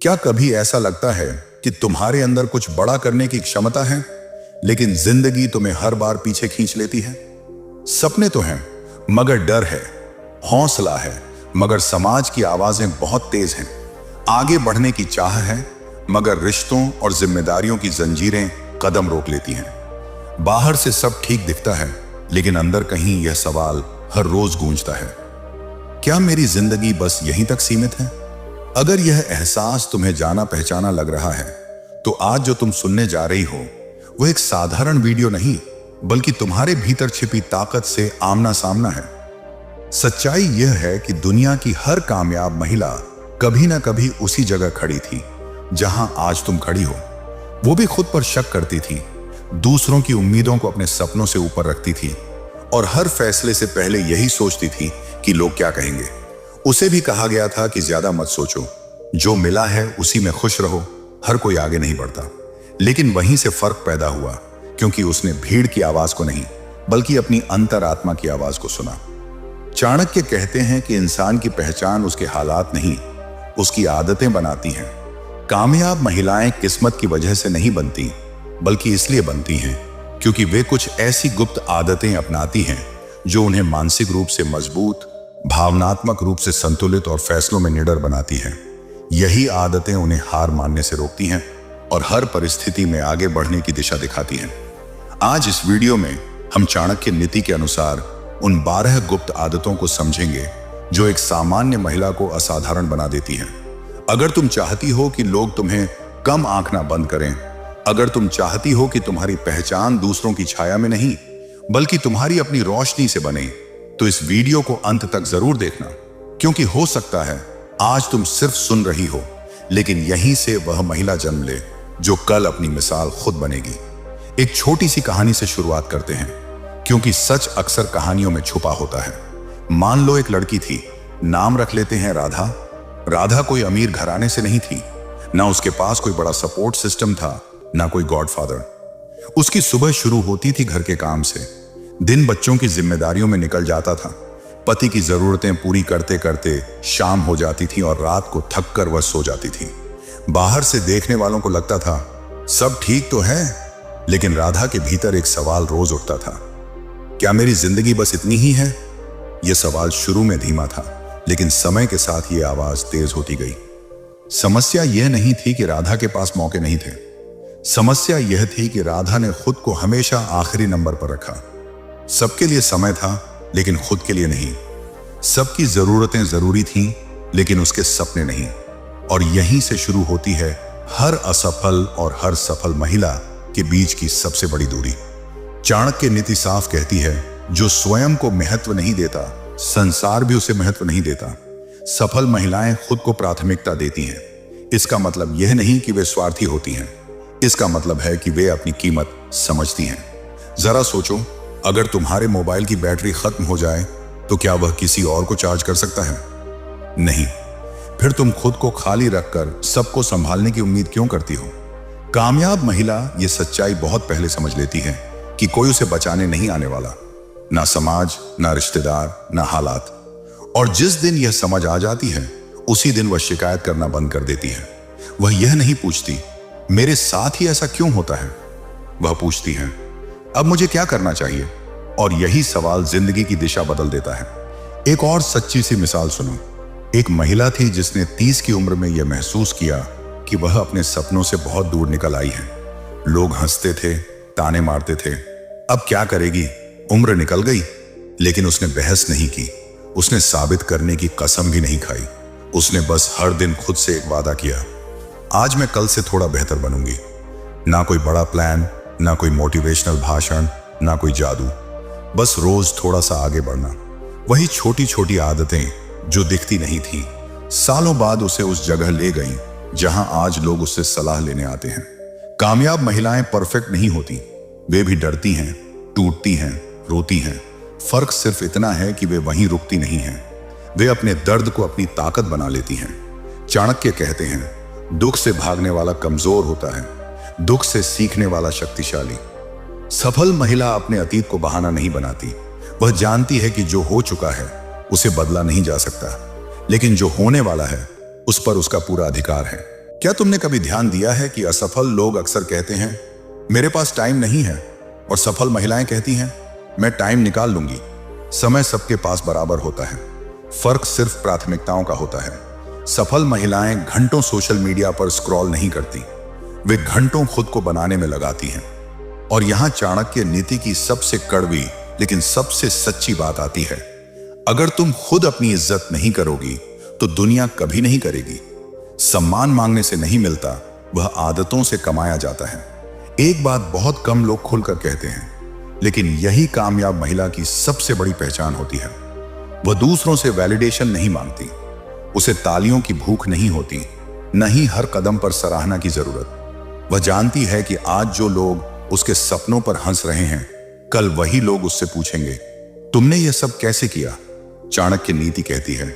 क्या कभी ऐसा लगता है कि तुम्हारे अंदर कुछ बड़ा करने की क्षमता है, लेकिन जिंदगी तुम्हें हर बार पीछे खींच लेती है? सपने तो हैं, मगर डर है, हौसला है, मगर समाज की आवाजें बहुत तेज हैं। आगे बढ़ने की चाह है, मगर रिश्तों और जिम्मेदारियों की जंजीरें कदम रोक लेती हैं। बाहर से सब ठीक दिखता है, लेकिन अंदर कहीं यह सवाल हर रोज गूंजता है, क्या मेरी जिंदगी बस यहीं तक सीमित है? अगर यह एहसास तुम्हें जाना पहचाना लग रहा है, तो आज जो तुम सुनने जा रही हो वह एक साधारण वीडियो नहीं, बल्कि तुम्हारे भीतर छिपी ताकत से आमना सामना है। सच्चाई यह है कि दुनिया की हर कामयाब महिला कभी ना कभी उसी जगह खड़ी थी जहां आज तुम खड़ी हो। वो भी खुद पर शक करती थी, दूसरों की उम्मीदों को अपने सपनों से ऊपर रखती थी और हर फैसले से पहले यही सोचती थी कि लोग क्या कहेंगे। उसे भी कहा गया था कि ज्यादा मत सोचो, जो मिला है उसी में खुश रहो, हर कोई आगे नहीं बढ़ता। लेकिन वहीं से फर्क पैदा हुआ, क्योंकि उसने भीड़ की आवाज को नहीं, बल्कि अपनी अंतरात्मा की आवाज को सुना। चाणक्य कहते हैं कि इंसान की पहचान उसके हालात नहीं, उसकी आदतें बनाती हैं। कामयाब महिलाएं किस्मत की वजह से नहीं बनती, बल्कि इसलिए बनती हैं क्योंकि वे कुछ ऐसी गुप्त आदतें अपनाती हैं जो उन्हें मानसिक रूप से मजबूत, भावनात्मक रूप से संतुलित और फैसलों में निडर बनाती हैं। यही आदतें उन्हें हार मानने से रोकती हैं और हर परिस्थिति में आगे बढ़ने की दिशा दिखाती हैं। आज इस वीडियो में हम चाणक्य नीति के अनुसार उन 12 गुप्त आदतों को समझेंगे जो एक सामान्य महिला को असाधारण बना देती हैं। अगर तुम चाहती हो कि लोग तुम्हें कम आंकना बंद करें, अगर तुम चाहती हो कि तुम्हारी पहचान दूसरों की छाया में नहीं, बल्कि तुम्हारी अपनी रोशनी से बने, तो इस वीडियो को अंत तक जरूर देखना, क्योंकि हो सकता है आज तुम सिर्फ सुन रही हो, लेकिन यहीं से वह महिला जन्म ले जो कल अपनी मिसाल खुद बनेगी। एक छोटी सी कहानी से शुरुआत करते हैं, क्योंकि सच अक्सर कहानियों में छुपा होता है। मान लो एक लड़की थी, नाम रख लेते हैं राधा। राधा कोई अमीर घराने से नहीं थी, ना उसके पास कोई बड़ा सपोर्ट सिस्टम था, ना कोई गॉडफादर। उसकी सुबह शुरू होती थी घर के काम से, दिन बच्चों की जिम्मेदारियों में निकल जाता था, पति की जरूरतें पूरी करते करते शाम हो जाती थी और रात को थक कर वह सो जाती थी। बाहर से देखने वालों को लगता था सब ठीक तो है, लेकिन राधा के भीतर एक सवाल रोज उठता था, क्या मेरी जिंदगी बस इतनी ही है? यह सवाल शुरू में धीमा था, लेकिन समय के साथ यह आवाज तेज होती गई। समस्या यह नहीं थी कि राधा के पास मौके नहीं थे, समस्या यह थी कि राधा ने खुद को हमेशा आखिरी नंबर पर रखा। सबके लिए समय था, लेकिन खुद के लिए नहीं। सबकी जरूरतें जरूरी थीं, लेकिन उसके सपने नहीं। और यहीं से शुरू होती है हर असफल और हर सफल महिला के बीच की सबसे बड़ी दूरी। चाणक्य नीति साफ कहती है, जो स्वयं को महत्व नहीं देता, संसार भी उसे महत्व नहीं देता। सफल महिलाएं खुद को प्राथमिकता देती हैं। इसका मतलब यह नहीं कि वे स्वार्थी होती हैं, इसका मतलब है कि वे अपनी कीमत समझती हैं। जरा सोचो, अगर तुम्हारे मोबाइल की बैटरी खत्म हो जाए तो क्या वह किसी और को चार्ज कर सकता है? नहीं। फिर तुम खुद को खाली रखकर सबको संभालने की उम्मीद क्यों करती हो? कामयाब महिला यह सच्चाई बहुत पहले समझ लेती है कि कोई उसे बचाने नहीं आने वाला, ना समाज, ना रिश्तेदार, ना हालात। और जिस दिन यह समझ आ जाती है, उसी दिन वह शिकायत करना बंद कर देती है। वह यह नहीं पूछती मेरे साथ ही ऐसा क्यों होता है, वह पूछती है अब मुझे क्या करना चाहिए। और यही सवाल जिंदगी की दिशा बदल देता है। एक और सच्ची सी मिसाल सुनो। एक महिला थी जिसने 30 की उम्र में यह महसूस किया कि वह अपने सपनों से बहुत दूर निकल आई है। लोग हंसते थे, ताने मारते थे, अब क्या करेगी, उम्र निकल गई। लेकिन उसने बहस नहीं की, उसने साबित करने की कसम भी नहीं खाई। उसने बस हर दिन खुद से एक वादा किया, आज मैं कल से थोड़ा बेहतर बनूंगी। ना कोई बड़ा प्लान, ना कोई मोटिवेशनल भाषण, ना कोई जादू, बस रोज थोड़ा सा आगे बढ़ना। वही छोटी छोटी आदतें जो दिखती नहीं थी, सालों बाद उसे उस जगह ले गईं जहां आज लोग उससे सलाह लेने आते हैं। कामयाब महिलाएं परफेक्ट नहीं होती, वे भी डरती हैं, टूटती हैं, रोती हैं। फर्क सिर्फ इतना है कि वे वहीं रुकती नहीं हैं, वे अपने दर्द को अपनी ताकत बना लेती हैं। चाणक्य कहते हैं, दुख से भागने वाला कमजोर होता है, दुख से सीखने वाला शक्तिशाली। सफल महिला अपने अतीत को बहाना नहीं बनाती, वह जानती है कि जो हो चुका है उसे बदला नहीं जा सकता, लेकिन जो होने वाला है उस पर उसका पूरा अधिकार है। क्या तुमने कभी ध्यान दिया है कि असफल लोग अक्सर कहते हैं मेरे पास टाइम नहीं है, और सफल महिलाएं कहती हैं मैं टाइम निकाल लूंगी। समय सबके पास बराबर होता है, फर्क सिर्फ प्राथमिकताओं का होता है। सफल महिलाएं घंटों सोशल मीडिया पर स्क्रॉल नहीं करती, वे घंटों खुद को बनाने में लगाती हैं। और यहां चाणक्य नीति की सबसे कड़वी लेकिन सबसे सच्ची बात आती है। अगर तुम खुद अपनी इज्जत नहीं करोगी तो दुनिया कभी नहीं करेगी। सम्मान मांगने से नहीं मिलता, वह आदतों से कमाया जाता है। एक बात बहुत कम लोग खुलकर कहते हैं, लेकिन यही कामयाब महिला की सबसे बड़ी पहचान होती है। वह दूसरों से वैलिडेशन नहीं मांगती, उसे तालियों की भूख नहीं होती, न ही हर कदम पर सराहना की जरूरत। वह जानती है कि आज जो लोग उसके सपनों पर हंस रहे हैं, कल वही लोग उससे पूछेंगे तुमने यह सब कैसे किया। चाणक्य नीति कहती है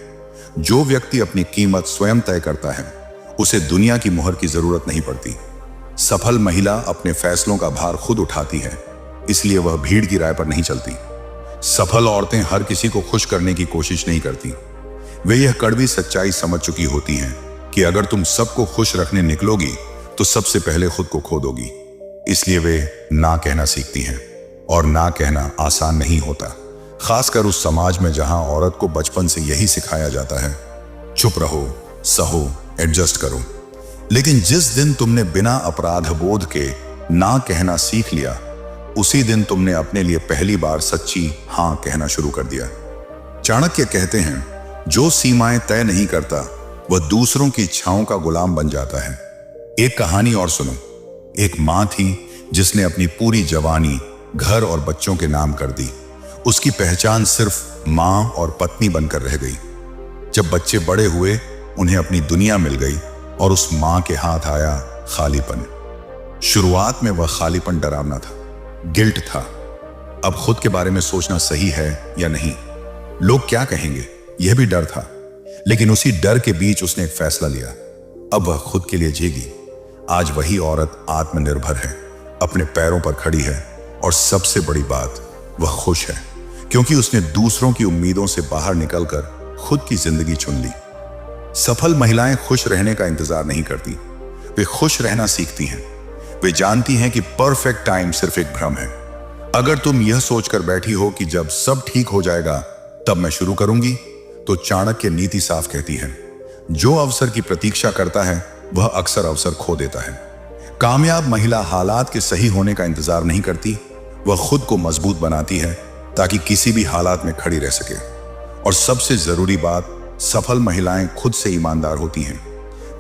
जो व्यक्ति अपनी कीमत स्वयं तय करता है उसे दुनिया की मोहर की जरूरत नहीं पड़ती। सफल महिला अपने फैसलों का भार खुद उठाती है, इसलिए वह भीड़ की राय पर नहीं चलती। सफल औरतें हर किसी को खुश करने की कोशिश नहीं करती, वे यह कड़वी सच्चाई समझ चुकी होती हैं कि अगर तुम सबको खुश रखने निकलोगी तो सबसे पहले खुद को खो दोगी। इसलिए वे ना कहना सीखती हैं, और ना कहना आसान नहीं होता, खासकर उस समाज में जहां औरत को बचपन से यही सिखाया जाता है चुप रहो, सहो, एडजस्ट करो। लेकिन जिस दिन तुमने बिना अपराध बोध के ना कहना सीख लिया, उसी दिन तुमने अपने लिए पहली बार सच्ची हां कहना शुरू कर दिया। चाणक्य कहते हैं जो सीमाएं तय नहीं करता वह दूसरों की इच्छाओं का गुलाम बन जाता है। एक कहानी और सुनो। एक मां थी जिसने अपनी पूरी जवानी घर और बच्चों के नाम कर दी। उसकी पहचान सिर्फ मां और पत्नी बनकर रह गई। जब बच्चे बड़े हुए, उन्हें अपनी दुनिया मिल गई और उस मां के हाथ आया खालीपन। शुरुआत में वह खालीपन डरावना था, गिल्ट था। अब खुद के बारे में सोचना सही है या नहीं, लोग क्या कहेंगे, यह भी डर था। लेकिन उसी डर के बीच उसने एक फैसला लिया, अब वह खुद के लिए जीगी। आज वही औरत आत्मनिर्भर है, अपने पैरों पर खड़ी है, और सबसे बड़ी बात, वह खुश है, क्योंकि उसने दूसरों की उम्मीदों से बाहर निकलकर खुद की जिंदगी चुन ली। सफल महिलाएं खुश रहने का इंतजार नहीं करती, वे खुश रहना सीखती हैं। वे जानती हैं कि परफेक्ट टाइम सिर्फ एक भ्रम है। अगर तुम यह सोचकर बैठी हो कि जब सब ठीक हो जाएगा तब मैं शुरू करूंगी, तो चाणक्य नीति साफ कहती है जो अवसर की प्रतीक्षा करता है वह अक्सर अवसर खो देता है। कामयाब महिला हालात के सही होने का इंतजार नहीं करती, वह खुद को मजबूत बनाती है ताकि किसी भी हालात में खड़ी रह सके। और सबसे जरूरी बात, सफल महिलाएं खुद से ईमानदार होती हैं।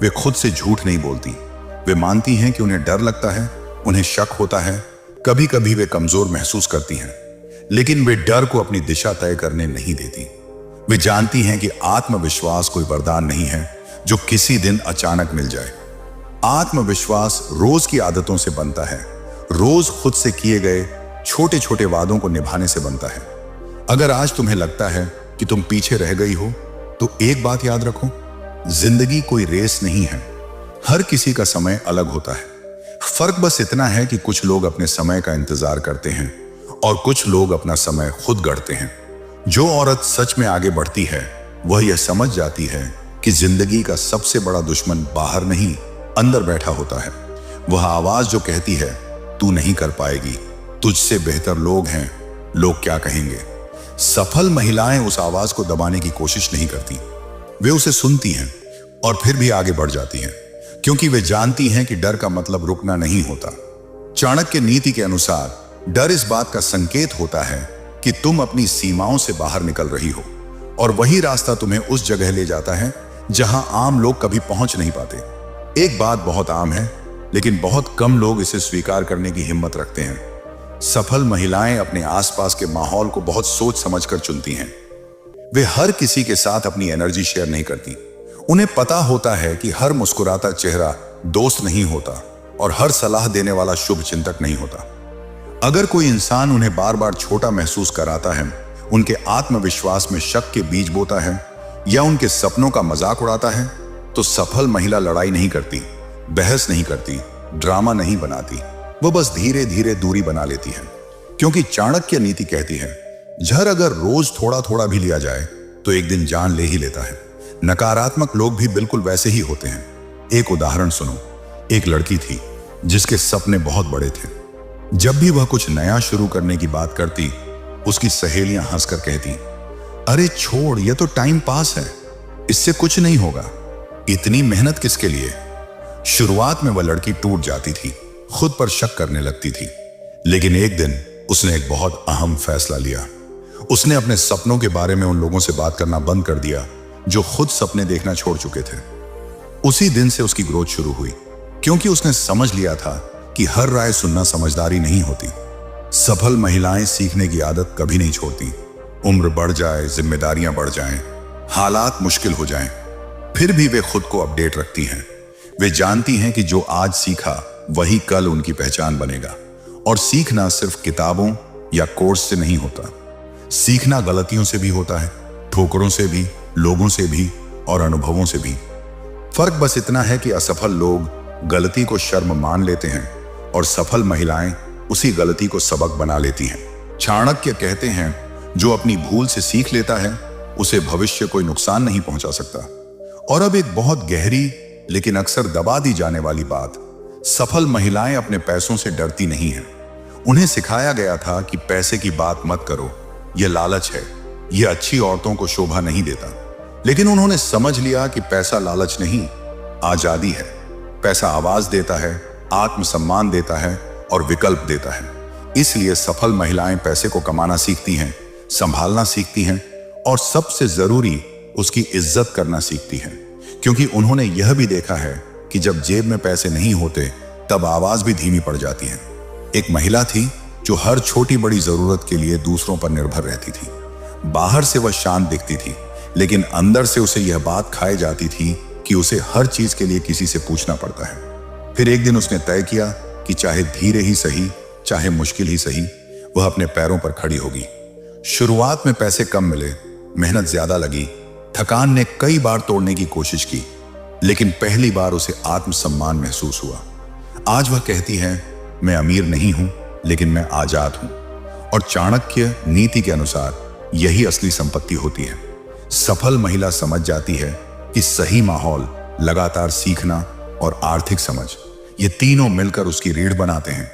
वे खुद से झूठ नहीं बोलती। वे मानती हैं कि उन्हें डर लगता है, उन्हें शक होता है, कभी कभी वे कमजोर महसूस करती हैं, लेकिन वे डर को अपनी दिशा तय करने नहीं देती। वे जानती हैं कि आत्मविश्वास कोई वरदान नहीं है जो किसी दिन अचानक मिल जाए। आत्मविश्वास रोज की आदतों से बनता है, रोज खुद से किए गए छोटे छोटे वादों को निभाने से बनता है। अगर आज तुम्हें लगता है कि तुम पीछे रह गई हो, तो एक बात याद रखो, जिंदगी कोई रेस नहीं है। हर किसी का समय अलग होता है। फर्क बस इतना है कि कुछ लोग अपने समय का इंतजार करते हैं और कुछ लोग अपना समय खुद गढ़ते हैं। जो औरत सच में आगे बढ़ती है, वह यह समझ जाती है कि जिंदगी का सबसे बड़ा दुश्मन बाहर नहीं, अंदर बैठा होता है। वह आवाज जो कहती है तू नहीं कर पाएगी, तुझसे बेहतर लोग हैं, लोग क्या कहेंगे। सफल महिलाएं उस आवाज को दबाने की कोशिश नहीं करती, वे उसे सुनती हैं और फिर भी आगे बढ़ जाती हैं, क्योंकि वे जानती हैं कि डर का मतलब रुकना नहीं होता। चाणक्य नीति के अनुसार डर इस बात का संकेत होता है कि तुम अपनी सीमाओं से बाहर निकल रही हो, और वही रास्ता तुम्हें उस जगह ले जाता है जहां आम लोग कभी पहुंच नहीं पाते। एक बात बहुत आम है, लेकिन बहुत कम लोग इसे स्वीकार करने की हिम्मत रखते हैं। सफल महिलाएं अपने आसपास के माहौल को बहुत सोच समझकर चुनती हैं। वे हर किसी के साथ अपनी एनर्जी शेयर नहीं करती। उन्हें पता होता है कि हर मुस्कुराता चेहरा दोस्त नहीं होता और हर सलाह देने वाला शुभ चिंतक नहीं होता। अगर कोई इंसान उन्हें बार बार छोटा महसूस कराता है, उनके आत्मविश्वास में शक के बीज बोता है या उनके सपनों का मजाक उड़ाता है, तो सफल महिला लड़ाई नहीं करती, बहस नहीं करती, ड्रामा नहीं बनाती। वो बस धीरे धीरे दूरी बना लेती है, क्योंकि चाणक्य नीति कहती है जहर अगर रोज थोड़ा थोड़ा भी लिया जाए तो एक दिन जान ले ही लेता है। नकारात्मक लोग भी बिल्कुल वैसे ही होते हैं, एक उदाहरण सुनो। एक लड़की थी जिसके सपने बहुत बड़े थे। जब भी वह कुछ नया शुरू करने की बात करती, उसकी सहेलियां हंसकर कहती, अरे छोड़, यह तो टाइम पास है, इससे कुछ नहीं होगा, इतनी मेहनत किसके लिए। शुरुआत में वह लड़की टूट जाती थी, खुद पर शक करने लगती थी। लेकिन एक दिन उसने एक बहुत अहम फैसला लिया। उसने अपने सपनों के बारे में उन लोगों से बात करना बंद कर दिया जो खुद सपने देखना छोड़ चुके थे। उसी दिन से उसकी ग्रोथ शुरू हुई, क्योंकि उसने समझ लिया था कि हर राय सुनना समझदारी नहीं होती। सफल महिलाएं सीखने की आदत कभी नहीं छोड़ती। उम्र बढ़ जाए, जिम्मेदारियां बढ़ जाएं, हालात मुश्किल हो जाएं, फिर भी वे खुद को अपडेट रखती हैं। वे जानती हैं कि जो आज सीखा वही कल उनकी पहचान बनेगा। और सीखना सिर्फ किताबों या कोर्स से नहीं होता। सीखना गलतियों से भी होता है, ठोकरों से भी, लोगों से भी और अनुभवों से भी। फर्क बस इतना है कि असफल लोग गलती को शर्म मान लेते हैं और सफल महिलाएं उसी गलती को सबक बना लेती हैं। चाणक्य कहते हैं, जो अपनी भूल से सीख लेता है उसे भविष्य कोई नुकसान नहीं पहुंचा सकता। और अब एक बहुत गहरी लेकिन अक्सर दबा दी जाने वाली बात, सफल महिलाएं अपने पैसों से डरती नहीं हैं। उन्हें सिखाया गया था कि पैसे की बात मत करो, यह लालच है, यह अच्छी औरतों को शोभा नहीं देता। लेकिन उन्होंने समझ लिया कि पैसा लालच नहीं, आजादी है। पैसा आवाज देता है, आत्मसम्मान देता है और विकल्प देता है। इसलिए सफल महिलाएं पैसे को कमाना सीखती हैं, संभालना सीखती हैं और सबसे जरूरी उसकी इज्जत करना सीखती हैं। क्योंकि उन्होंने यह भी देखा है कि जब जेब में पैसे नहीं होते तब आवाज भी धीमी पड़ जाती है। एक महिला थी जो हर छोटी बड़ी जरूरत के लिए दूसरों पर निर्भर रहती थी। बाहर से वह शांत दिखती थी, लेकिन अंदर से उसे यह बात खाई जाती थी कि उसे हर चीज के लिए किसी से पूछना पड़ता है। फिर एक दिन उसने तय किया कि चाहे धीरे ही सही, चाहे मुश्किल ही सही, वह अपने पैरों पर खड़ी होगी। शुरुआत में पैसे कम मिले, मेहनत ज्यादा लगी, थकान ने कई बार तोड़ने की कोशिश की, लेकिन पहली बार उसे आत्मसम्मान महसूस हुआ। आज वह कहती है, मैं अमीर नहीं हूं, लेकिन मैं आजाद हूं। और चाणक्य नीति के अनुसार यही असली संपत्ति होती है। सफल महिला समझ जाती है कि सही माहौल, लगातार सीखना और आर्थिक समझ, ये तीनों मिलकर उसकी रीढ़ बनाते हैं।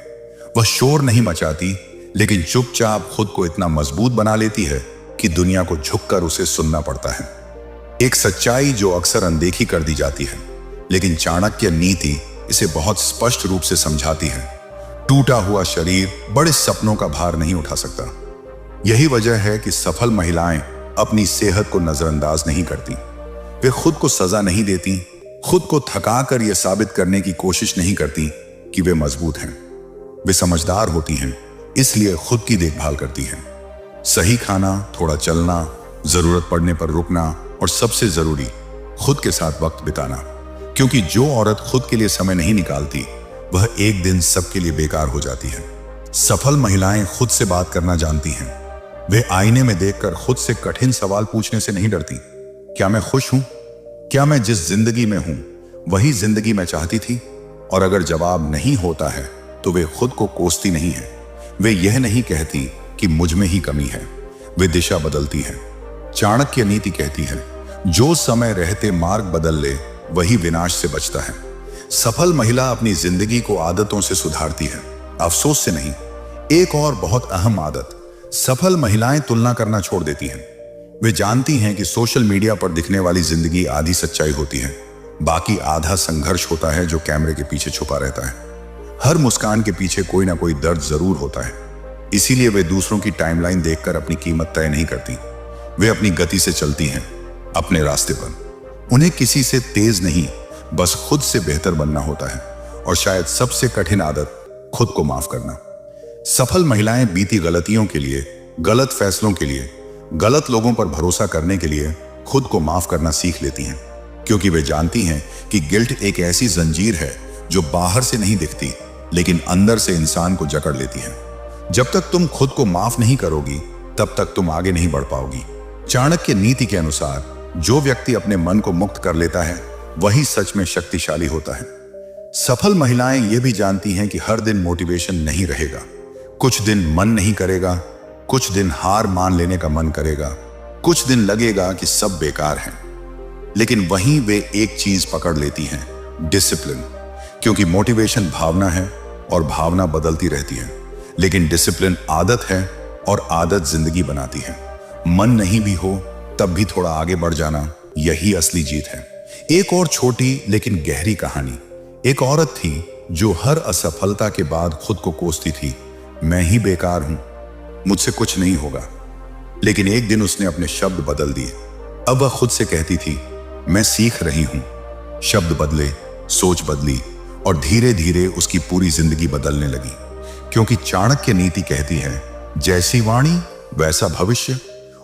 वह शोर नहीं मचाती, लेकिन चुपचाप खुद को इतना मजबूत बना लेती है कि दुनिया को झुककर उसे सुनना पड़ता है। एक सच्चाई जो अक्सर अनदेखी कर दी जाती है, लेकिन चाणक्य नीति इसे बहुत स्पष्ट रूप से समझाती है। टूटा हुआ शरीर बड़े सपनों का भार नहीं उठा सकता। यही वजह है कि सफल महिलाएं अपनी सेहत को नजरअंदाज नहीं करती। वे खुद को सजा नहीं देती, खुद को थकाकर यह साबित करने की कोशिश नहीं करती कि वे मजबूत हैं। वे समझदार होती हैं, इसलिए खुद की देखभाल करती हैं। सही खाना, थोड़ा चलना, जरूरत पड़ने पर रुकना और सबसे जरूरी, खुद के साथ वक्त बिताना। क्योंकि जो औरत खुद के लिए समय नहीं निकालती, वह एक दिन सबके लिए बेकार हो जाती है। सफल महिलाएं खुद से बात करना जानती हैं। वे आईने में देखकर खुद से कठिन सवाल पूछने से नहीं डरती। क्या मैं खुश हूं? क्या मैं जिस जिंदगी में हूं वही जिंदगी मैं चाहती थी? और अगर जवाब नहीं होता है तो वे खुद को कोसती नहीं है। वे यह नहीं कहती कि मुझ में ही कमी है, वे दिशा बदलती है। चाणक्य नीति कहती है, जो समय रहते मार्ग बदल ले वही विनाश से बचता है। सफल महिला अपनी जिंदगी को आदतों से सुधारती है, अफसोस से नहीं। एक और बहुत अहम आदत, सफल महिलाएं तुलना करना छोड़ देती हैं। वे जानती हैं कि सोशल मीडिया पर दिखने वाली जिंदगी आधी सच्चाई होती है, बाकी आधा संघर्ष होता है जो कैमरे के पीछे छुपा रहता है। हर मुस्कान के पीछे कोई ना कोई दर्द जरूर होता है। इसीलिए वे दूसरों की टाइमलाइन देखकर अपनी कीमत तय नहीं करती। वे अपनी गति से चलती हैं, अपने रास्ते पर। उन्हें किसी से तेज नहीं, बस खुद से बेहतर बनना होता है। और शायद सबसे कठिन आदत, खुद को माफ करना। सफल महिलाएं बीती गलतियों के लिए, गलत फैसलों के लिए, गलत लोगों पर भरोसा करने के लिए खुद को माफ करना सीख लेती हैं। क्योंकि वे जानती हैं कि गिल्ट एक ऐसी जंजीर है जो बाहर से नहीं दिखती, लेकिन अंदर से इंसान को जकड़ लेती है। जब तक तुम खुद को माफ नहीं करोगी, तब तक तुम आगे नहीं बढ़ पाओगी। चाणक्य नीति के अनुसार जो व्यक्ति अपने मन को मुक्त कर लेता है वही सच में शक्तिशाली होता है। सफल महिलाएं ये भी जानती हैं कि हर दिन मोटिवेशन नहीं रहेगा। कुछ दिन मन नहीं करेगा, कुछ दिन हार मान लेने का मन करेगा, कुछ दिन लगेगा कि सब बेकार है। लेकिन वहीं वे एक चीज पकड़ लेती हैं, डिसिप्लिन, क्योंकि मोटिवेशन भावना है और भावना बदलती रहती है, लेकिन डिसिप्लिन आदत है और आदत जिंदगी बनाती है। मन नहीं भी हो तब भी थोड़ा आगे बढ़ जाना, यही असली जीत है। एक और छोटी लेकिन गहरी कहानी। एक औरत थी जो हर असफलता के बाद खुद को कोसती थी, मैं ही बेकार हूं, मुझसे कुछ नहीं होगा। लेकिन एक दिन उसने अपने शब्द बदल दिए। अब वह खुद से कहती थी, मैं सीख रही हूं। शब्द बदले, सोच बदली और धीरे धीरे उसकी पूरी जिंदगी बदलने लगी। क्योंकि चाणक्य नीति कहती है, जैसी वाणी वैसा भविष्य।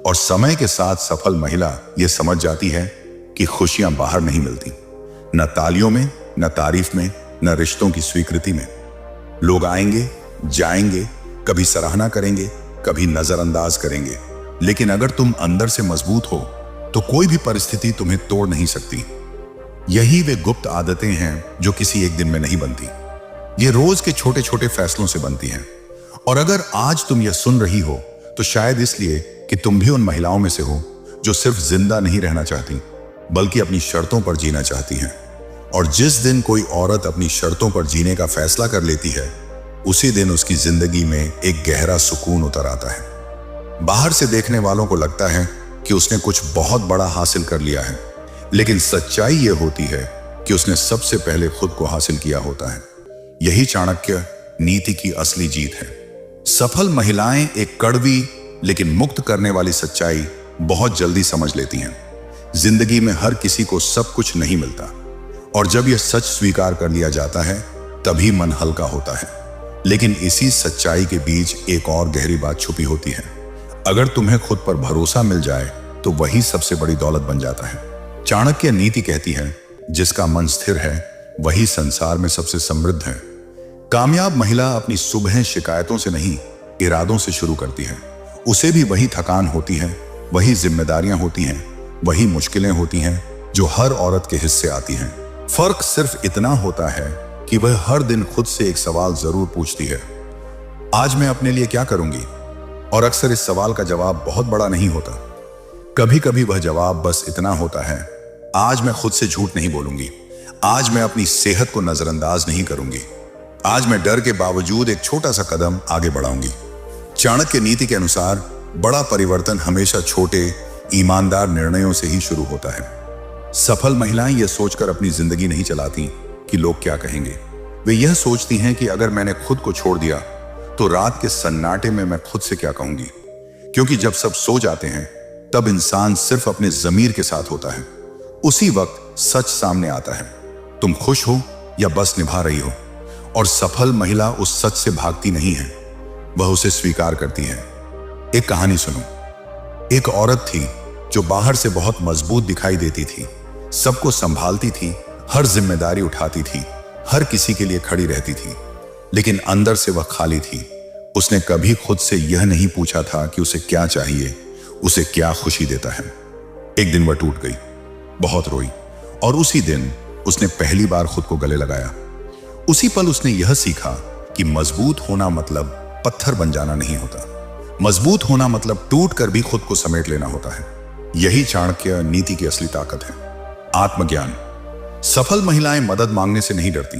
और समय के साथ सफल महिला यह समझ जाती है कि खुशियां बाहर नहीं मिलती, न तालियों में, न तारीफ में, न रिश्तों की स्वीकृति में। लोग आएंगे, जाएंगे, कभी सराहना करेंगे, कभी नजरअंदाज करेंगे, लेकिन अगर तुम अंदर से मजबूत हो तो कोई भी परिस्थिति तुम्हें तोड़ नहीं सकती। यही वे गुप्त आदतें हैं जो किसी एक दिन में नहीं बनती, ये रोज के छोटे छोटे फैसलों से बनती हैं। और अगर आज तुम यह सुन रही हो तो शायद इसलिए कि तुम भी उन महिलाओं में से हो जो सिर्फ जिंदा नहीं रहना चाहती, बल्कि अपनी शर्तों पर जीना चाहती हैं। और जिस दिन कोई औरत अपनी शर्तों पर जीने का फैसला कर लेती है, उसी दिन उसकी जिंदगी में एक गहरा सुकून उतर आता है। बाहर से देखने वालों को लगता है कि उसने कुछ बहुत बड़ा हासिल कर लिया है, लेकिन सच्चाई यह होती है कि उसने सबसे पहले खुद को हासिल किया होता है। यही चाणक्य नीति की असली जीत है। सफल महिलाएं एक कड़वी लेकिन मुक्त करने वाली सच्चाई बहुत जल्दी समझ लेती हैं। जिंदगी में हर किसी को सब कुछ नहीं मिलता, और जब यह सच स्वीकार कर लिया जाता है तभी मन हल्का होता है। लेकिन इसी सच्चाई के बीच एक और गहरी बात छुपी होती है। अगर तुम्हें खुद पर भरोसा मिल जाए तो वही सबसे बड़ी दौलत बन जाता है। चाणक्य नीति कहती है, जिसका मन स्थिर है वही संसार में सबसे समृद्ध है। कामयाब महिला अपनी सुबह शिकायतों से नहीं, इरादों से शुरू करती है। उसे भी वही थकान होती है, वही जिम्मेदारियां होती हैं, वही मुश्किलें होती हैं जो हर औरत के हिस्से आती हैं। फर्क सिर्फ इतना होता है कि वह हर दिन खुद से एक सवाल जरूर पूछती है, आज मैं अपने लिए क्या करूंगी? और अक्सर इस सवाल का जवाब बहुत बड़ा नहीं होता। कभी कभी वह जवाब बस इतना होता है, आज मैं खुद से झूठ नहीं बोलूंगी, आज मैं अपनी सेहत को नजरअंदाज नहीं करूंगी, आज मैं डर के बावजूद एक छोटा सा कदम आगे बढ़ाऊंगी। चाणक्य नीति के अनुसार बड़ा परिवर्तन हमेशा छोटे ईमानदार निर्णयों से ही शुरू होता है। सफल महिलाएं यह सोचकर अपनी जिंदगी नहीं चलाती कि लोग क्या कहेंगे। वे यह सोचती हैं कि अगर मैंने खुद को छोड़ दिया तो रात के सन्नाटे में मैं खुद से क्या कहूंगी। क्योंकि जब सब सो जाते हैं तब इंसान सिर्फ अपने जमीर के साथ होता है। उसी वक्त सच सामने आता है, तुम खुश हो या बस निभा रही हो। और सफल महिला उस सच से भागती नहीं है, वह उसे स्वीकार करती है। एक कहानी सुनो। एक औरत थी जो बाहर से बहुत मजबूत दिखाई देती थी, सबको संभालती थी, हर जिम्मेदारी उठाती थी, हर किसी के लिए खड़ी रहती थी, लेकिन अंदर से वह खाली थी। उसने कभी खुद से यह नहीं पूछा था कि उसे क्या चाहिए, उसे क्या खुशी देता है। एक दिन वह टूट गई, बहुत रोई, और उसी दिन उसने पहली बार खुद को गले लगाया। उसी पल उसने यह सीखा कि मजबूत होना मतलब पत्थर बन जाना नहीं होता, मजबूत होना मतलब टूट कर भी खुद को समेट लेना होता है। यही चाणक्य नीति की असली ताकत है। आत्मज्ञान। सफल महिलाएं मदद मांगने से नहीं डरती।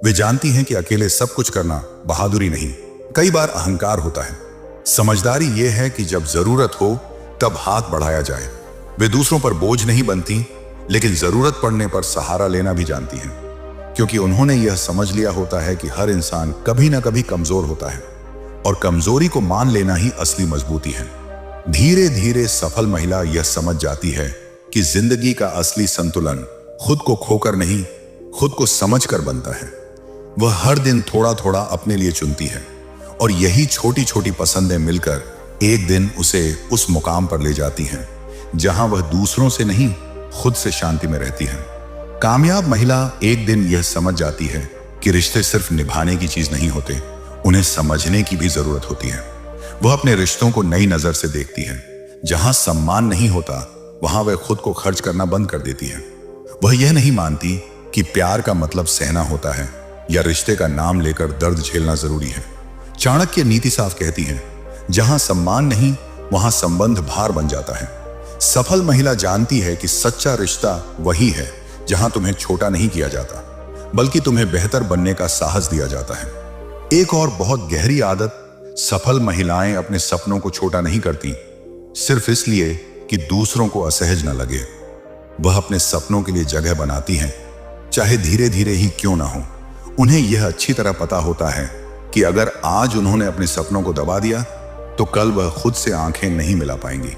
वे जानती हैं कि अकेले सब कुछ करना बहादुरी नहीं, कई बार अहंकार होता है। समझदारी यह है कि जब जरूरत हो तब हाथ बढ़ाया जाए। वे दूसरों पर बोझ नहीं बनती, लेकिन जरूरत पड़ने पर सहारा लेना भी जानती हैं, क्योंकि उन्होंने यह समझ लिया होता है कि हर इंसान कभी ना कभी कमजोर होता है, और कमजोरी को मान लेना ही असली मजबूती है। धीरे धीरे सफल महिला यह समझ जाती है कि जिंदगी का असली संतुलन खुद को खोकर नहीं, खुद को समझकर बनता है। वह हर दिन थोड़ा थोड़ा अपने लिए चुनती है, और यही छोटी छोटी पसंदें मिलकर एक दिन उसे उस मुकाम पर ले जाती हैं जहां वह दूसरों से नहीं, खुद से शांति में रहती है। कामयाब महिला एक दिन यह समझ जाती है कि रिश्ते सिर्फ निभाने की चीज नहीं होते, उन्हें समझने की भी जरूरत होती है। वह अपने रिश्तों को नई नजर से देखती है। जहां सम्मान नहीं होता वहां वह खुद को खर्च करना बंद कर देती है। वह यह नहीं मानती कि प्यार का मतलब सहना होता है या रिश्ते का नाम लेकर दर्द झेलना जरूरी है। चाणक्य नीति साफ कहती है, जहां सम्मान नहीं वहां संबंध भार बन जाता है। सफल महिला जानती है कि सच्चा रिश्ता वही है जहां तुम्हें छोटा नहीं किया जाता, बल्कि तुम्हें बेहतर बनने का साहस दिया जाता है। एक और बहुत गहरी आदत, सफल महिलाएं अपने सपनों को छोटा नहीं करती, सिर्फ इसलिए कि दूसरों को असहज न लगे। वह अपने सपनों के लिए जगह बनाती हैं, चाहे धीरे धीरे ही क्यों ना हो। उन्हें यह अच्छी तरह पता होता है कि अगर आज उन्होंने अपने सपनों को दबा दिया तो कल वह खुद से आंखें नहीं मिला पाएंगी।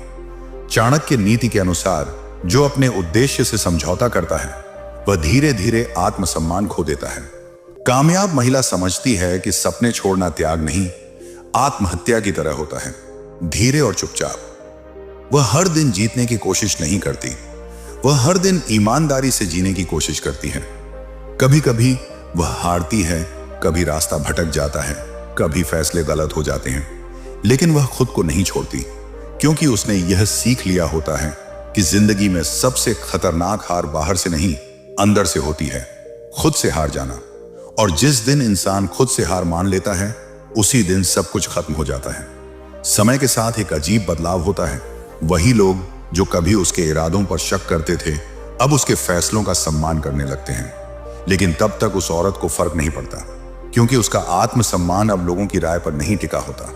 चाणक्य नीति के अनुसार जो अपने उद्देश्य से समझौता करता है वह धीरे धीरे आत्मसम्मान खो देता है। कामयाब महिला समझती है कि सपने छोड़ना त्याग नहीं, आत्महत्या की तरह होता है, धीरे और चुपचाप। वह हर दिन जीतने की कोशिश नहीं करती, वह हर दिन ईमानदारी से जीने की कोशिश करती है। कभी कभी वह हारती है, कभी रास्ता भटक जाता है, कभी फैसले गलत हो जाते हैं, लेकिन वह खुद को नहीं छोड़ती, क्योंकि उसने यह सीख लिया होता है कि जिंदगी में सबसे खतरनाक हार बाहर से नहीं, अंदर से होती है, खुद से हार जाना। और जिस दिन इंसान खुद से हार मान लेता है, उसी दिन सब कुछ खत्म हो जाता है। समय के साथ एक अजीब बदलाव होता है। वही लोग जो कभी उसके इरादों पर शक करते थे, अब उसके फैसलों का सम्मान करने लगते हैं। लेकिन तब तक उस औरत को फर्क नहीं पड़ता, क्योंकि उसका आत्मसम्मान अब लोगों की राय पर नहीं टिका होता।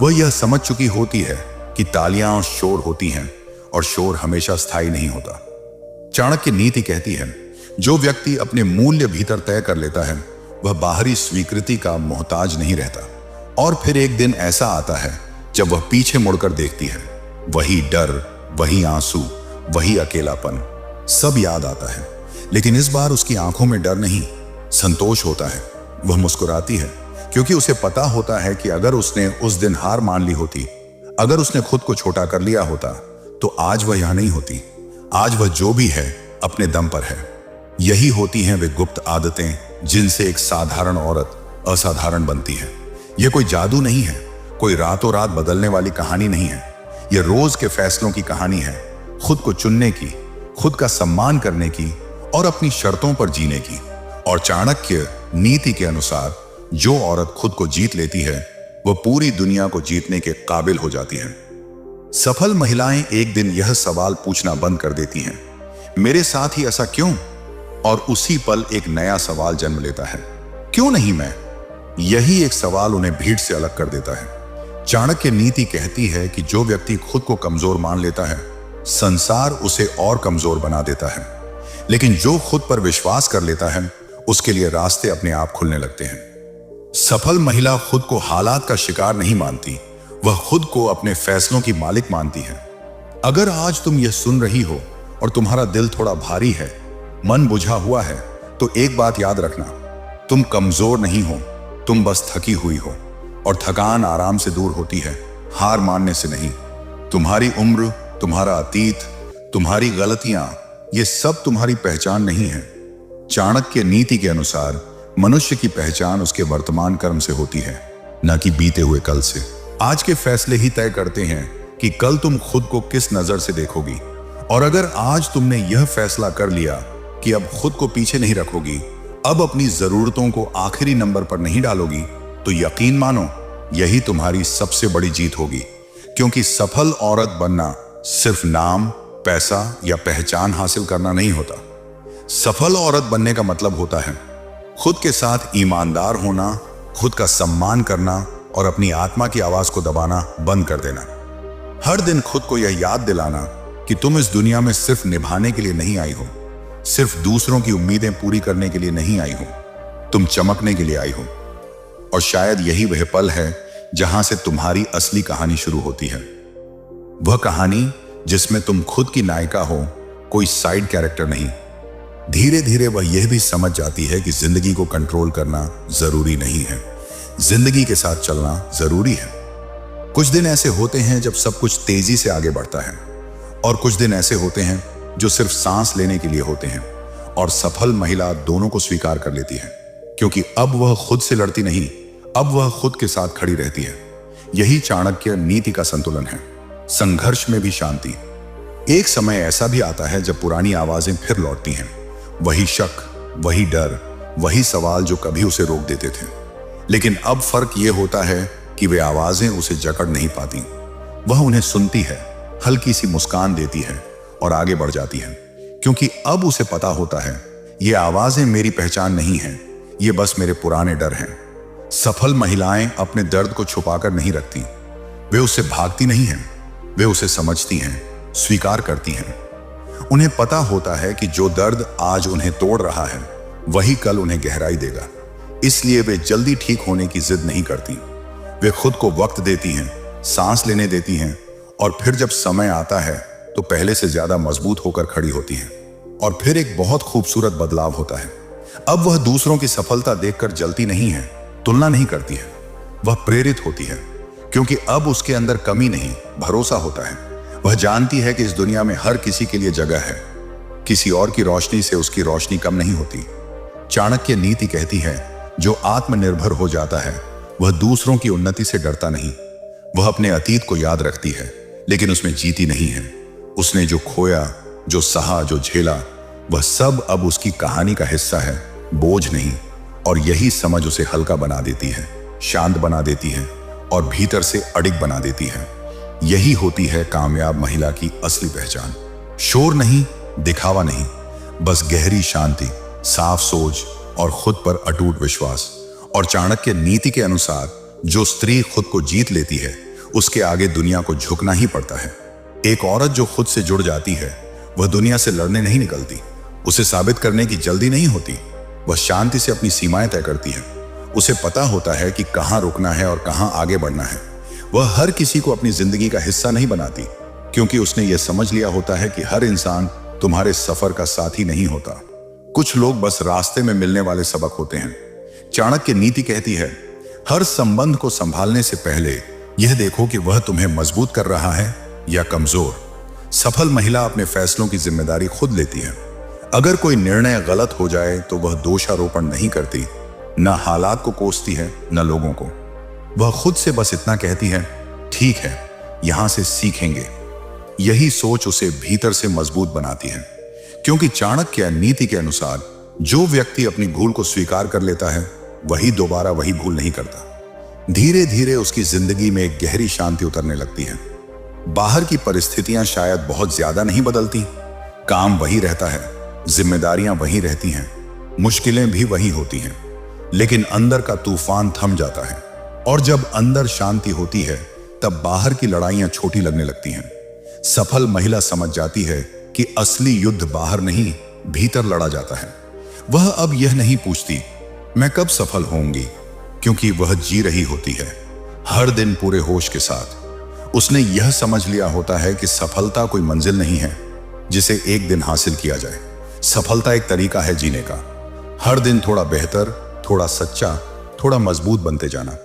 वह यह समझ चुकी होती है कि तालियां और शोर होती हैं, और शोर हमेशा स्थायी नहीं होता। चाणक्य नीति कहती है, जो व्यक्ति अपने मूल्य भीतर तय कर लेता है वह बाहरी स्वीकृति का मोहताज नहीं रहता। और फिर एक दिन ऐसा आता है जब वह पीछे मुड़कर देखती है, वही डर, वही आंसू, वही अकेलापन, सब याद आता है। लेकिन इस बार उसकी आंखों में डर नहीं, संतोष होता है। वह मुस्कुराती है, क्योंकि उसे पता होता है कि अगर उसने उस दिन हार मान ली होती, अगर उसने खुद को छोटा कर लिया होता, तो आज वह यहां नहीं होती। आज वह जो भी है अपने दम पर है। यही होती हैं वे गुप्त आदतें जिनसे एक साधारण औरत असाधारण बनती है। यह कोई जादू नहीं है, कोई रातों रात बदलने वाली कहानी नहीं है। यह रोज के फैसलों की कहानी है, खुद को चुनने की, खुद का सम्मान करने की और अपनी शर्तों पर जीने की। और चाणक्य नीति के अनुसार जो औरत खुद को जीत लेती है वह पूरी दुनिया को जीतने के काबिल हो जाती है। सफल महिलाएं एक दिन यह सवाल पूछना बंद कर देती हैं, मेरे साथ ही ऐसा क्यों? और उसी पल एक नया सवाल जन्म लेता है, क्यों नहीं मैं? यही एक सवाल उन्हें भीड़ से अलग कर देता है। चाणक्य नीति कहती है कि जो व्यक्ति खुद को कमजोर मान लेता है, संसार उसे और कमजोर बना देता है। लेकिन जो खुद पर विश्वास कर लेता है, उसके लिए रास्ते अपने आप खुलने लगते हैं। सफल महिला खुद को हालात का शिकार नहीं मानती, वह खुद को अपने फैसलों की मालिक मानती है। अगर आज तुम यह सुन रही हो और तुम्हारा दिल थोड़ा भारी है, मन बुझा हुआ है, तो एक बात याद रखना, तुम कमजोर नहीं हो, तुम बस थकी हुई हो। और थकान आराम से दूर होती है, हार मानने से नहीं। तुम्हारी उम्र, तुम्हारा अतीत, तुम्हारी गलतियां, ये सब तुम्हारी पहचान नहीं है। चाणक्य नीति के अनुसार मनुष्य की पहचान उसके वर्तमान कर्म से होती है, न कि बीते हुए कल से। आज के फैसले ही तय करते हैं कि कल तुम खुद को किस नजर से देखोगी। और अगर आज तुमने यह फैसला कर लिया कि अब खुद को पीछे नहीं रखोगी, अब अपनी जरूरतों को आखिरी नंबर पर नहीं डालोगी, तो यकीन मानो यही तुम्हारी सबसे बड़ी जीत होगी। क्योंकि सफल औरत बनना सिर्फ नाम, पैसा या पहचान हासिल करना नहीं होता। सफल औरत बनने का मतलब होता है खुद के साथ ईमानदार होना, खुद का सम्मान करना और अपनी आत्मा की आवाज को दबाना बंद कर देना। हर दिन खुद को यह याद दिलाना कि तुम इस दुनिया में सिर्फ निभाने के लिए नहीं आई हो, सिर्फ दूसरों की उम्मीदें पूरी करने के लिए नहीं आई हो, तुम चमकने के लिए आई हो। और शायद यही वह पल है जहां से तुम्हारी असली कहानी शुरू होती है। वह कहानी जिसमें तुम खुद की नायिका हो, कोई साइड कैरेक्टर नहीं। धीरे धीरे वह यह भी समझ जाती है कि जिंदगी को कंट्रोल करना जरूरी नहीं है, जिंदगी के साथ चलना जरूरी है। कुछ दिन ऐसे होते हैं जब सब कुछ तेजी से आगे बढ़ता है, और कुछ दिन ऐसे होते हैं जो सिर्फ सांस लेने के लिए होते हैं। और सफल महिला दोनों को स्वीकार कर लेती है, क्योंकि अब वह खुद से लड़ती नहीं, अब वह खुद के साथ खड़ी रहती है। यही चाणक्य नीति का संतुलन है, संघर्ष में भी शांति। एक समय ऐसा भी आता है जब पुरानी आवाजें फिर लौटती हैं, वही शक, वही डर, वही सवाल जो कभी उसे रोक देते थे। लेकिन अब फर्क यह होता है कि वे आवाजें उसे जकड़ नहीं पाती। वह उन्हें सुनती है, हल्की सी मुस्कान देती है और आगे बढ़ जाती है, क्योंकि अब उसे पता होता है ये आवाजें मेरी पहचान नहीं है, ये बस मेरे पुराने डर हैं। सफल महिलाएं अपने दर्द को छुपाकर नहीं रखती, वे उससे भागती नहीं हैं, वे उसे समझती हैं, स्वीकार करती हैं। उन्हें पता होता है कि जो दर्द आज उन्हें तोड़ रहा है वही कल उन्हें गहराई देगा, इसलिए वे जल्दी ठीक होने की जिद नहीं करती। वे खुद को वक्त देती हैं, सांस लेने देती हैं, और फिर जब समय आता है तो पहले से ज्यादा मजबूत होकर खड़ी होती हैं। और फिर एक बहुत खूबसूरत बदलाव होता है। अब वह दूसरों की सफलता देखकर जलती नहीं है, तुलना नहीं करती है, वह प्रेरित होती है, क्योंकि अब उसके अंदर कमी नहीं, भरोसा होता है। वह जानती है कि इस दुनिया में हर किसी के लिए जगह है, किसी और की रोशनी से उसकी रोशनी कम नहीं होती। चाणक्य नीति कहती है, जो आत्मनिर्भर हो जाता है वह दूसरों की उन्नति से डरता नहीं। वह अपने अतीत को याद रखती है, लेकिन उसमें जीती नहीं है। उसने जो खोया, जो सहा, जो झेला, वह सब अब उसकी कहानी का हिस्सा है, बोझ नहीं। और यही समझ उसे हल्का बना देती है, शांत बना देती है और भीतर से अडिग बना देती है। यही होती है कामयाब महिला की असली पहचान। शोर नहीं, दिखावा नहीं, बस गहरी शांति, साफ सोच और खुद पर अटूट विश्वास। और चाणक्य नीति के अनुसार जो स्त्री खुद को जीत लेती है उसके आगे दुनिया को झुकना ही पड़ता है। एक औरत जो खुद से जुड़ जाती है वह दुनिया से लड़ने नहीं निकलती, उसे साबित करने की जल्दी नहीं होती, वह शांति से अपनी सीमाएं तय करती है। उसे पता होता है कि कहां रुकना है और कहां आगे बढ़ना है। वह हर किसी को अपनी जिंदगी का हिस्सा नहीं बनाती, क्योंकि उसने यह समझ लिया होता है कि हर इंसान तुम्हारे सफर का साथी नहीं होता। कुछ लोग बस रास्ते में मिलने वाले सबक होते हैं। चाणक्य नीति कहती है, हर संबंध को संभालने से पहले यह देखो कि वह तुम्हें मजबूत कर रहा है या कमजोर। सफल महिला अपने फैसलों की जिम्मेदारी खुद लेती है। अगर कोई निर्णय गलत हो जाए तो वह दोषारोपण नहीं करती, न हालात को कोसती है न लोगों को। वह खुद से बस इतना कहती है, ठीक है, यहां से सीखेंगे। यही सोच उसे भीतर से मजबूत बनाती है, क्योंकि चाणक्य नीति के अनुसार जो व्यक्ति अपनी भूल को स्वीकार कर लेता है वही दोबारा वही भूल नहीं करता। धीरे धीरे उसकी जिंदगी में एक गहरी शांति उतरने लगती है। बाहर की परिस्थितियां शायद बहुत ज्यादा नहीं बदलती, काम वही रहता है, जिम्मेदारियां वही रहती हैं, मुश्किलें भी वही होती हैं, लेकिन अंदर का तूफान थम जाता है। और जब अंदर शांति होती है तब बाहर की लड़ाइयां छोटी लगने लगती हैं। सफल महिला समझ जाती है कि असली युद्ध बाहर नहीं, भीतर लड़ा जाता है। वह अब यह नहीं पूछती मैं कब सफल होंगी, क्योंकि वह जी रही होती है हर दिन पूरे होश के साथ। उसने यह समझ लिया होता है कि सफलता कोई मंजिल नहीं है जिसे एक दिन हासिल किया जाए। सफलता एक तरीका है जीने का, हर दिन थोड़ा बेहतर, थोड़ा सच्चा, थोड़ा मजबूत बनते जाना।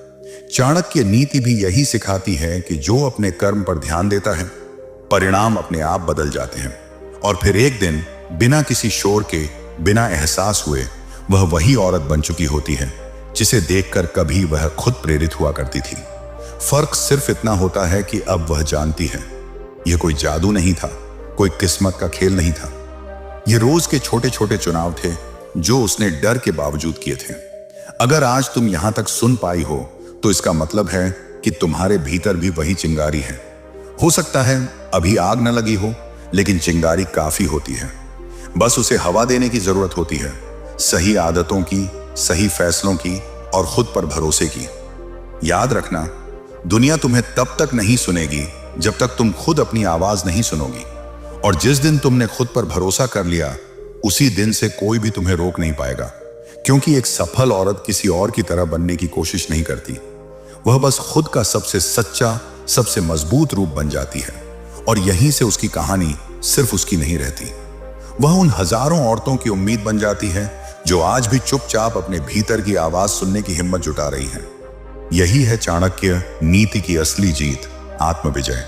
चाणक्य नीति भी यही सिखाती है कि जो अपने कर्म पर ध्यान देता है परिणाम अपने आप बदल जाते हैं। और फिर एक दिन बिना किसी शोर के, बिना एहसास हुए वह वही औरत बन चुकी होती है जिसे देखकर कभी वह खुद प्रेरित हुआ करती थी। फर्क सिर्फ इतना होता है कि अब वह जानती है यह कोई जादू नहीं था, कोई किस्मत का खेल नहीं था। ये रोज के छोटे छोटे चुनाव थे जो उसने डर के बावजूद किए थे। अगर आज तुम यहां तक सुन पाई हो तो इसका मतलब है कि तुम्हारे भीतर भी वही चिंगारी है। हो सकता है अभी आग न लगी हो, लेकिन चिंगारी काफी होती है। बस उसे हवा देने की जरूरत होती है, सही आदतों की, सही फैसलों की और खुद पर भरोसे की। याद रखना, दुनिया तुम्हें तब तक नहीं सुनेगी जब तक तुम खुद अपनी आवाज नहीं सुनोगी। और जिस दिन तुमने खुद पर भरोसा कर लिया उसी दिन से कोई भी तुम्हें रोक नहीं पाएगा, क्योंकि एक सफल औरत किसी और की तरह बनने की कोशिश नहीं करती। वह बस खुद का सबसे सच्चा, सबसे मजबूत रूप बन जाती है। और यहीं से उसकी कहानी सिर्फ उसकी नहीं रहती, वह उन हजारों औरतों की उम्मीद बन जाती है जो आज भी चुपचाप अपने भीतर की आवाज सुनने की हिम्मत जुटा रही हैं। यही है चाणक्य नीति की असली जीत, आत्मविजय।